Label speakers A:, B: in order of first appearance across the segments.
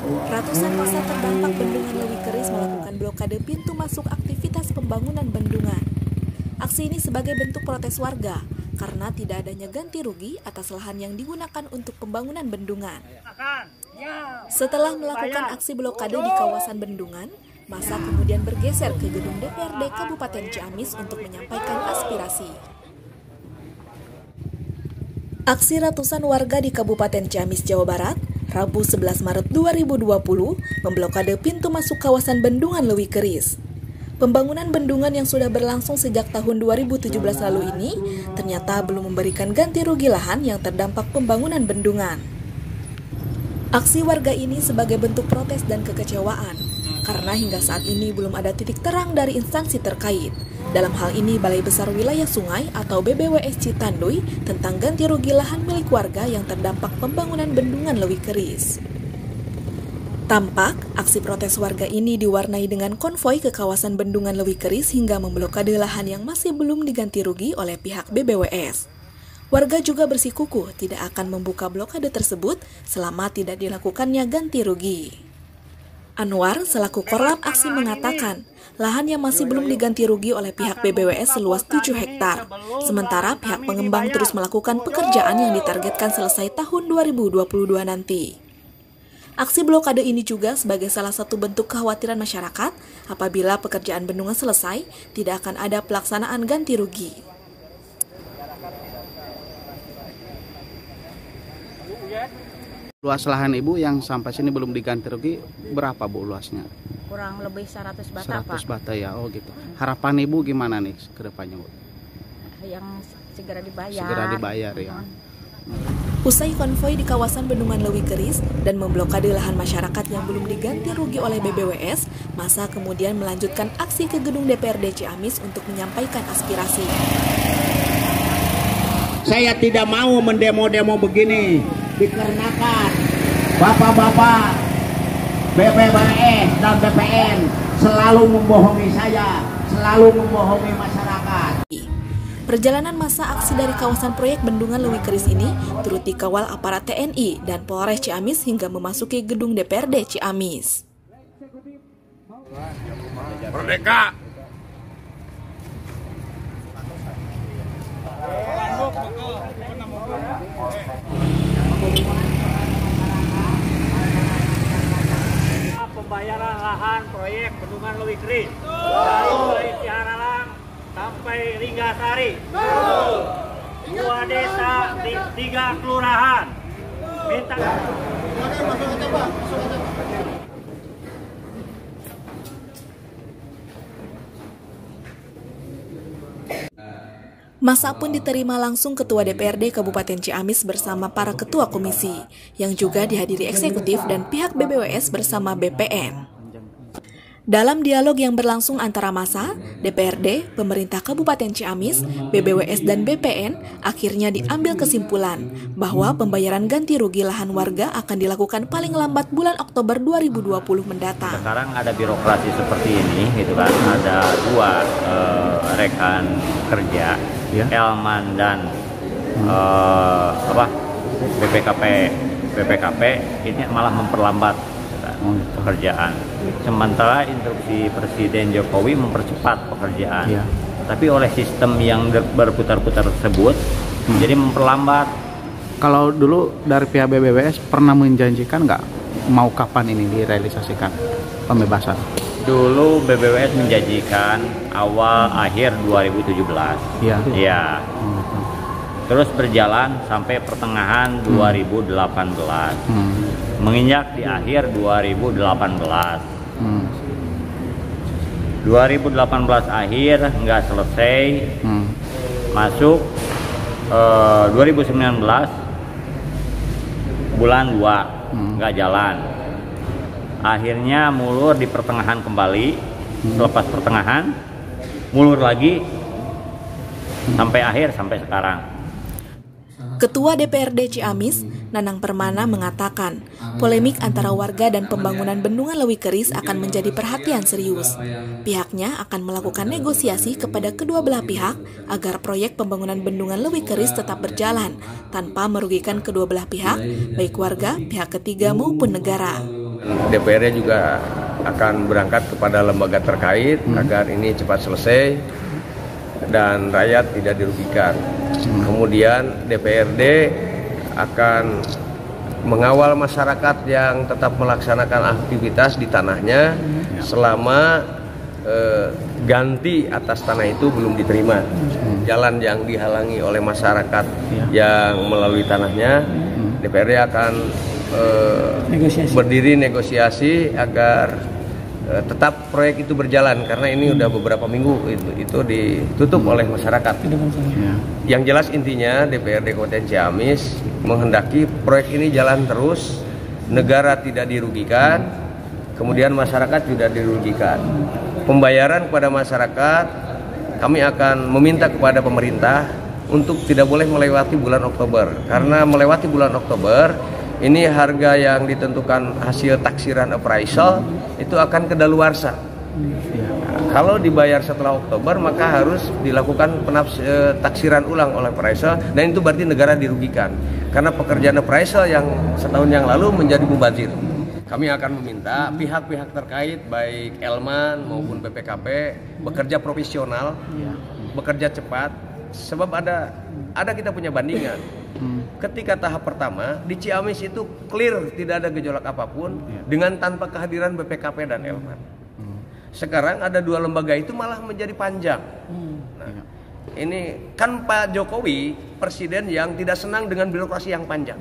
A: Ratusan massa terdampak bendungan Lewi Keris melakukan blokade pintu masuk aktivitas pembangunan bendungan. Aksi ini sebagai bentuk protes warga karena tidak adanya ganti rugi atas lahan yang digunakan untuk pembangunan bendungan. Setelah melakukan aksi blokade di kawasan bendungan, massa kemudian bergeser ke gedung DPRD Kabupaten Ciamis untuk menyampaikan aspirasi. Aksi ratusan warga di Kabupaten Ciamis, Jawa Barat, Rabu 11 Maret 2020, memblokade pintu masuk kawasan Bendungan Lewi Keris. Pembangunan bendungan yang sudah berlangsung sejak tahun 2017 lalu ini ternyata belum memberikan ganti rugi lahan yang terdampak pembangunan bendungan. Aksi warga ini sebagai bentuk protes dan kekecewaan, karena hingga saat ini belum ada titik terang dari instansi terkait. Dalam hal ini Balai Besar Wilayah Sungai atau BBWS Citanduy tentang ganti rugi lahan milik warga yang terdampak pembangunan bendungan Lewi Keris. Tampak, aksi protes warga ini diwarnai dengan konvoi ke kawasan bendungan Lewi Keris hingga memblokade lahan yang masih belum diganti rugi oleh pihak BBWS. Warga juga bersikukuh tidak akan membuka blokade tersebut selama tidak dilakukannya ganti rugi. Anwar selaku korlap aksi mengatakan, lahan yang masih belum diganti rugi oleh pihak BBWS seluas 7 hektar. Sementara pihak pengembang terus melakukan pekerjaan yang ditargetkan selesai tahun 2022 nanti. Aksi blokade ini juga sebagai salah satu bentuk kekhawatiran masyarakat apabila pekerjaan bendungan selesai, tidak akan ada pelaksanaan ganti rugi.
B: Luas lahan Ibu yang sampai sini belum diganti rugi berapa Bu luasnya?
C: Kurang lebih 100 bata
B: 100 bata ya, oh gitu. Harapan Ibu gimana nih ke depannya Bu?
C: Yang segera dibayar.
B: Segera dibayar ya.
A: Usai konvoi di kawasan Bendungan Lewi Keris dan memblokade lahan masyarakat yang belum diganti rugi oleh BBWS, massa kemudian melanjutkan aksi ke gedung DPRD Ciamis untuk menyampaikan aspirasi.
D: Saya tidak mau mendemo-demo begini, dikarenakan bapak-bapak BBWS dan BPN selalu membohongi saya, selalu membohongi masyarakat.
A: Perjalanan massa aksi dari kawasan proyek Bendungan Lewi Keris ini turut dikawal aparat TNI dan Polres Ciamis hingga memasuki gedung DPRD Ciamis.
E: Merdeka!
F: Pembayaran lahan proyek Bendungan Lewi Keris dari mulai Ciharalang sampai Ringgasari, 2 desa, 3 kelurahan. Minta
A: Massa pun diterima langsung Ketua DPRD Kabupaten Ciamis bersama para ketua komisi, yang juga dihadiri eksekutif dan pihak BBWS bersama BPN. Dalam dialog yang berlangsung antara massa, DPRD, pemerintah Kabupaten Ciamis, BBWS dan BPN, akhirnya diambil kesimpulan bahwa pembayaran ganti rugi lahan warga akan dilakukan paling lambat bulan Oktober 2020 mendatang.
G: Sekarang ada birokrasi seperti ini, gitu kan? Ada 2 rekan kerja, ya? Elman dan BPKP ini malah memperlambat pekerjaan. Sementara instruksi Presiden Jokowi mempercepat pekerjaan, ya. Tapi oleh sistem yang berputar-putar tersebut, jadi memperlambat.
B: Kalau dulu dari pihak BBWS pernah menjanjikan nggak mau kapan ini direalisasikan pembebasan?
G: Dulu BBWS menjanjikan awal akhir 2017.
B: Ya.
G: Ya. Terus berjalan sampai pertengahan 2018. Menginjak di akhir 2018. 2018 akhir nggak selesai. Masuk 2019 bulan 2 nggak jalan. Akhirnya mulur di pertengahan kembali. Selepas pertengahan mulur lagi sampai akhir, sampai sekarang.
A: Ketua DPRD Ciamis, Nanang Permana mengatakan, polemik antara warga dan pembangunan Bendungan Lewi Keris akan menjadi perhatian serius. Pihaknya akan melakukan negosiasi kepada kedua belah pihak agar proyek pembangunan Bendungan Lewi Keris tetap berjalan tanpa merugikan kedua belah pihak, baik warga, pihak ketiga maupun negara.
E: DPRD juga akan berangkat kepada lembaga terkait agar ini cepat selesai dan rakyat tidak dirugikan. Kemudian DPRD akan mengawal masyarakat yang tetap melaksanakan aktivitas di tanahnya selama ganti atas tanah itu belum diterima. Jalan yang dihalangi oleh masyarakat yang melalui tanahnya, DPRD akan berdiri negosiasi agar tetap proyek itu berjalan, karena ini udah beberapa minggu itu ditutup oleh masyarakat. Yang jelas intinya DPRD Kabupaten Ciamis menghendaki proyek ini jalan terus, negara tidak dirugikan, kemudian masyarakat tidak dirugikan. Pembayaran kepada masyarakat kami akan meminta kepada pemerintah untuk tidak boleh melewati bulan Oktober, karena melewati bulan Oktober ini harga yang ditentukan hasil taksiran appraisal itu akan kedaluarsa. Kalau dibayar setelah Oktober maka harus dilakukan taksiran ulang oleh appraisal, dan itu berarti negara dirugikan karena pekerjaan appraisal yang setahun yang lalu menjadi mubazir. Kami akan meminta pihak-pihak terkait baik Elman maupun BPKP bekerja profesional, bekerja cepat, sebab ada kita punya bandingan. Ketika tahap pertama di Ciamis itu clear, tidak ada gejolak apapun dengan tanpa kehadiran BPKP dan Elman. Sekarang ada dua lembaga itu malah menjadi panjang. Nah, ini kan Pak Jokowi presiden yang tidak senang dengan birokrasi yang panjang.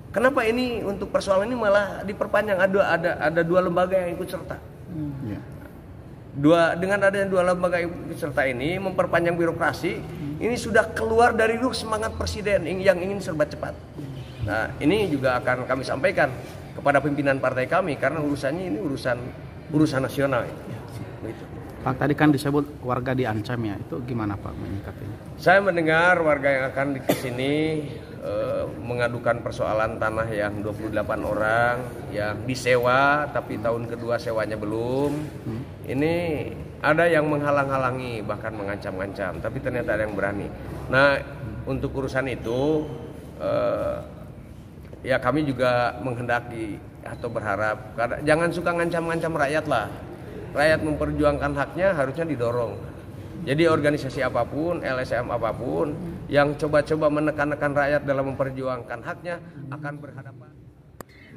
E: Kenapa ini untuk persoalan ini malah diperpanjang? Ada dua lembaga yang ikut serta. Dengan adanya dua lembaga yang ikut serta ini memperpanjang birokrasi, ini sudah keluar dari ruh semangat presiden yang ingin serba cepat. Nah, ini juga akan kami sampaikan kepada pimpinan partai kami, karena urusannya ini urusan nasional. Gitu.
B: Pak, tadi kan disebut warga diancam ya, itu gimana Pak menyikapinya?
E: Saya mendengar warga yang akan ke sini mengadukan persoalan tanah yang 28 orang yang disewa tapi tahun kedua sewanya belum. Ini ada yang menghalang-halangi bahkan mengancam-ancam, tapi ternyata ada yang berani. Nah, untuk urusan itu ya kami juga menghendaki atau berharap jangan suka ngancam-ngancam rakyat lah. Rakyat memperjuangkan haknya harusnya didorong. Jadi organisasi apapun, LSM apapun yang coba-coba menekan-nekan rakyat dalam memperjuangkan haknya akan berhadapan.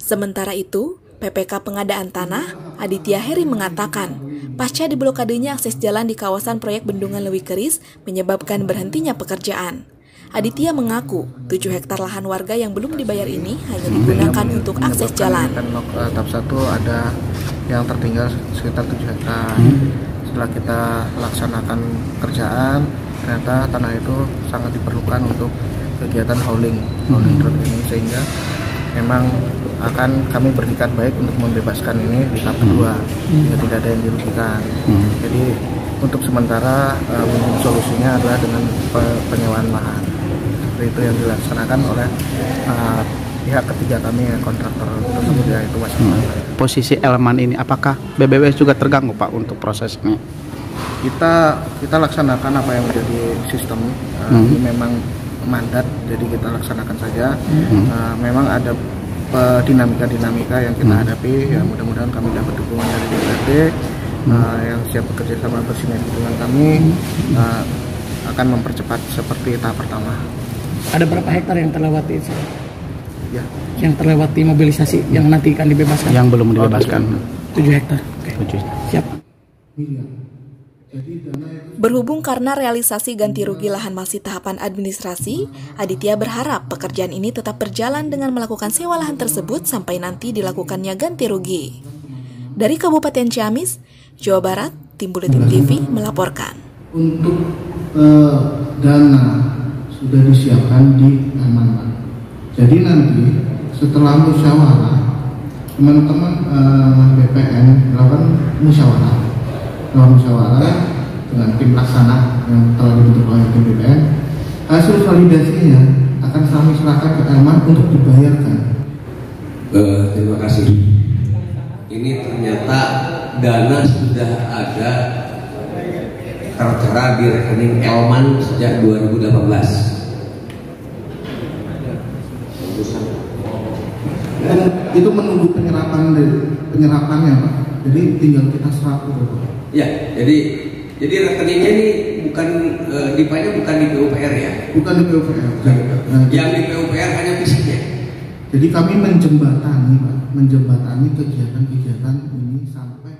A: Sementara itu, PPK Pengadaan Tanah, Aditya Heri mengatakan, pasca diblokadenya akses jalan di kawasan proyek Bendungan Lewi Keris menyebabkan berhentinya pekerjaan. Aditya mengaku 7 hektar lahan warga yang belum dibayar ini hanya digunakan untuk akses jalan.
H: Tahap 1 ada yang tertinggal sekitar 7 hektar. Setelah kita laksanakan kerjaan, ternyata tanah itu sangat diperlukan untuk kegiatan hauling road ini, sehingga memang akan kami bertikat baik untuk membebaskan ini di tahap kedua, sehingga tidak ada yang dirugikan. Jadi untuk sementara solusinya adalah dengan penyewaan lahan. Seperti itu yang dilaksanakan oleh pihak ketiga kami, kontraktor tersebut, yaitu Waskita.
B: Posisi Elman ini apakah BBWS juga terganggu Pak untuk proses ini?
H: Kita laksanakan apa yang menjadi sistem. Ini memang mandat, jadi kita laksanakan saja. Memang ada dinamika yang kita hadapi, ya mudah-mudahan kami dapat dukungan dari DPRD yang siap bekerja sama bersinergi dengan kami, akan mempercepat seperti tahap pertama.
I: Ada berapa hektar yang terlewati?
H: Ya.
I: Yang terlewati mobilisasi yang nanti akan dibebaskan?
B: Yang belum dibebaskan.
I: 7 hektar.
B: Oke.
I: Siap.
A: Berhubung karena realisasi ganti rugi lahan masih tahapan administrasi, Aditya berharap pekerjaan ini tetap berjalan dengan melakukan sewa lahan tersebut sampai nanti dilakukannya ganti rugi. Dari Kabupaten Ciamis, Jawa Barat, Tim Buletin TV melaporkan.
J: Untuk dana sudah disiapkan di Elman. Jadi nanti setelah musyawarah, teman-teman BPN melakukan musyawarah dengan tim laksana yang telah dibentuk oleh tim BPN. Hasil validasinya akan kami serahkan ke Elman untuk dibayarkan.
K: Terima kasih. Ini ternyata dana sudah ada tertera di rekening Elman sejak 2018.
J: Itu menunggu penyerapannya Pak. Jadi tinggal kita serap itu Pak.
K: Ya, jadi rekeningnya ini bukan dipanya bukan di PUPR ya?
J: Bukan di PUPR.
K: Nah, yang di PUPR hanya fisiknya.
J: Jadi kami menjembatani Pak, menjembatani kegiatan-kegiatan ini sampai